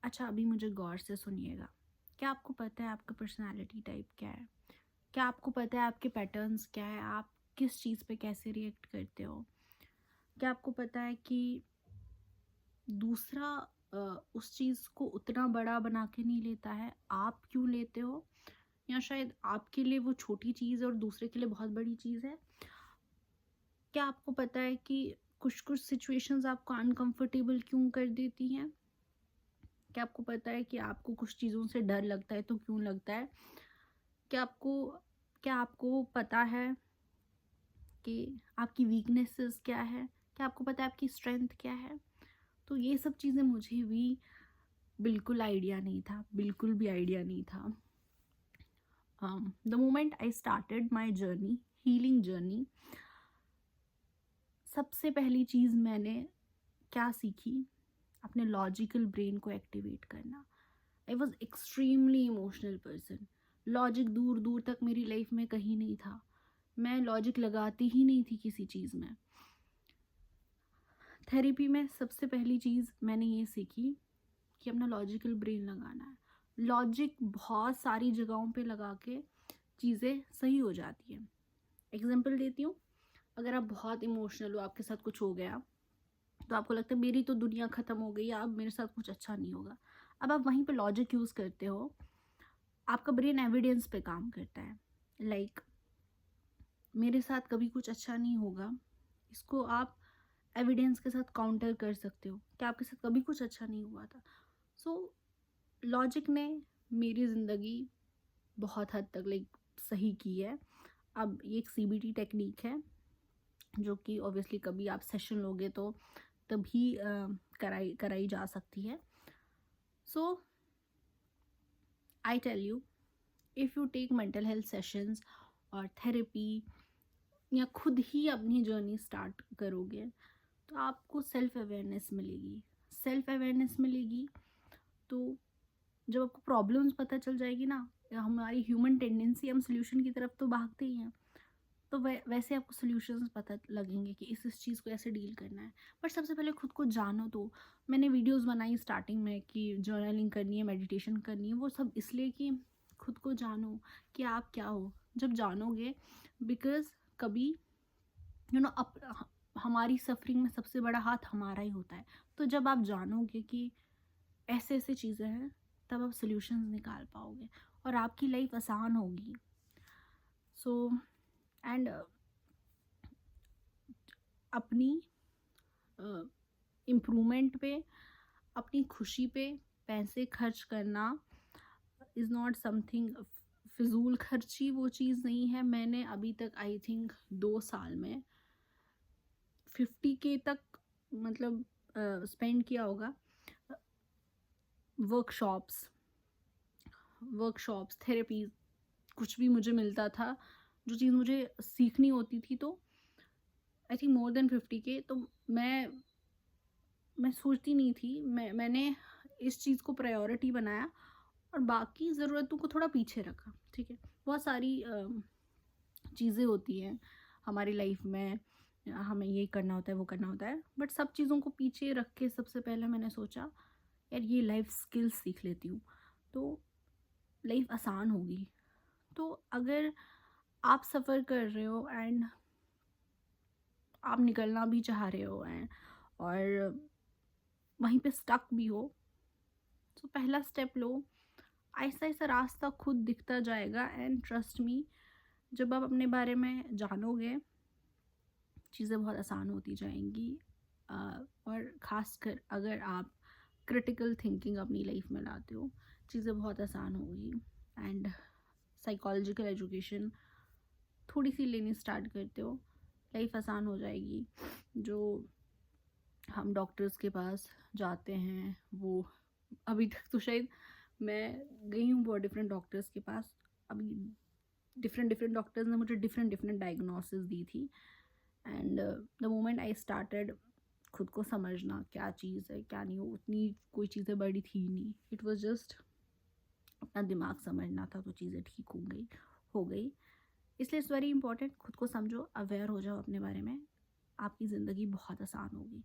अच्छा, अभी मुझे गौर से सुनिएगा। क्या आपको पता है आपका पर्सनैलिटी टाइप क्या है? क्या आपको पता है आपके पैटर्न्स क्या है? आप किस चीज़ पे कैसे रिएक्ट करते हो? क्या आपको पता है कि दूसरा उस चीज़ को उतना बड़ा बना के नहीं लेता है, आप क्यों लेते हो? या शायद आपके लिए वो छोटी चीज़ है और दूसरे के लिए बहुत बड़ी चीज़ है? क्या आपको पता है कि कुछ-कुछ सिचुएशंस आपको अनकंफर्टेबल क्यों कर देती हैं? क्या आपको पता है कि आपको कुछ चीज़ों से डर लगता है तो क्यों लगता है? क्या आपको क्या आपको पता है कि आपकी वीकनेसेस क्या है? क्या आपको पता है आपकी स्ट्रेंथ क्या है? तो ये सब चीज़ें मुझे भी बिल्कुल आइडिया नहीं था, बिल्कुल भी आइडिया नहीं था। The moment I started my journey, healing journey, सबसे पहली चीज़ मैंने क्या सीखी? अपने लॉजिकल ब्रेन को एक्टिवेट करना। I was extremely emotional person. Logic दूर दूर तक मेरी लाइफ में कहीं नहीं था। मैं लॉजिक लगाती ही नहीं थी किसी चीज़ में। थेरेपी में सबसे पहली चीज़ मैंने ये सीखी कि अपना लॉजिकल ब्रेन लगाना है। लॉजिक बहुत सारी जगहों पे लगा के चीज़ें सही हो जाती है। एग्जांपल देती हूँ। अगर आप बहुत इमोशनल हो, आपके साथ कुछ हो गया, तो आपको लगता है मेरी तो दुनिया ख़त्म हो गई, अब मेरे साथ कुछ अच्छा नहीं होगा। अब आप वहीं पे लॉजिक यूज़ करते हो, आपका ब्रेन एविडेंस पे काम करता है। लाइक मेरे साथ कभी कुछ अच्छा नहीं होगा, इसको आप एविडेंस के साथ काउंटर कर सकते हो कि आपके साथ कभी कुछ अच्छा नहीं हुआ था। सो लॉजिक ने मेरी ज़िंदगी बहुत हद तक लाइक सही की है। अब ये एक सीबीटी टेक्निक है जो कि ऑब्वियसली कभी आप सेशन लोगे तो तभी कराई कराई जा सकती है। So I tell you, if you take mental health sessions और थेरेपी या खुद ही अपनी जर्नी स्टार्ट करोगे तो आपको सेल्फ अवेयरनेस मिलेगी। सेल्फ अवेयरनेस मिलेगी तो जब आपको प्रॉब्लम्स पता चल जाएगी ना, या हमारी ह्यूमन टेंडेंसी, हम सोल्यूशन की तरफ तो भागते ही हैं, तो वैसे आपको सॉल्यूशंस पता लगेंगे कि इस चीज़ को ऐसे डील करना है। पर सबसे पहले खुद को जानो। तो मैंने वीडियोस बनाई स्टार्टिंग में कि जर्नलिंग करनी है, मेडिटेशन करनी है, वो सब इसलिए कि खुद को जानो कि आप क्या हो। जब जानोगे, बिकॉज कभी अप हमारी सफरिंग में सबसे बड़ा हाथ हमारा ही होता है। तो जब आप जानोगे कि ऐसे ऐसे चीज़ें हैं, तब आप सॉल्यूशंस निकाल पाओगे और आपकी लाइफ आसान होगी। सो एंड अपनी इम्प्रूवमेंट पे, अपनी खुशी पे पैसे खर्च करना इज़ नॉट समथिंग फिजूल खर्ची, वो चीज़ नहीं है। मैंने अभी तक आई थिंक 2 साल में 50K तक मतलब स्पेंड किया होगा। वर्कशॉप्स वर्कशॉप्स थेरेपीज, कुछ भी मुझे मिलता था, जो चीज़ मुझे सीखनी होती थी, तो I think more than 50K। तो मैं सोचती नहीं थी, मैंने इस चीज़ को प्रायोरिटी बनाया और बाकी ज़रूरतों को थोड़ा पीछे रखा। ठीक है, बहुत सारी चीज़ें होती हैं हमारी लाइफ में, हमें ये करना होता है, वो करना होता है, बट सब चीज़ों को पीछे रख के सबसे पहले मैंने सोचा यार ये लाइफ स्किल्स सीख लेती हूँ तो लाइफ आसान होगी। तो अगर आप सफ़र कर रहे हो एंड आप निकलना भी चाह रहे हो एंड और वहीं पे स्टक भी हो, तो पहला स्टेप लो। ऐसा ऐसा रास्ता खुद दिखता जाएगा एंड ट्रस्ट मी, जब आप अपने बारे में जानोगे चीज़ें बहुत आसान होती जाएंगी। और ख़ासकर अगर आप क्रिटिकल थिंकिंग अपनी लाइफ में लाते हो, चीज़ें बहुत आसान होगी। एंड साइकोलॉजिकल एजुकेशन थोड़ी सी लेनी स्टार्ट करते हो, लाइफ आसान हो जाएगी। जो हम डॉक्टर्स के पास जाते हैं, वो अभी तक तो शायद मैं गई हूँ बहुत डिफरेंट डॉक्टर्स के पास, अभी डिफरेंट डिफरेंट डॉक्टर्स ने मुझे डिफरेंट डिफरेंट डायग्नोसिस दी थी। And the moment I started खुद को समझना क्या चीज़ है क्या नहीं, उतनी कोई चीज़ें बड़ी थी नहीं, इट वाज जस्ट अपना दिमाग समझना था, तो चीज़ें ठीक हो गई। इसलिए इट्स वेरी इंपॉर्टेंट, खुद को समझो, अवेयर हो जाओ अपने बारे में, आपकी ज़िंदगी बहुत आसान होगी।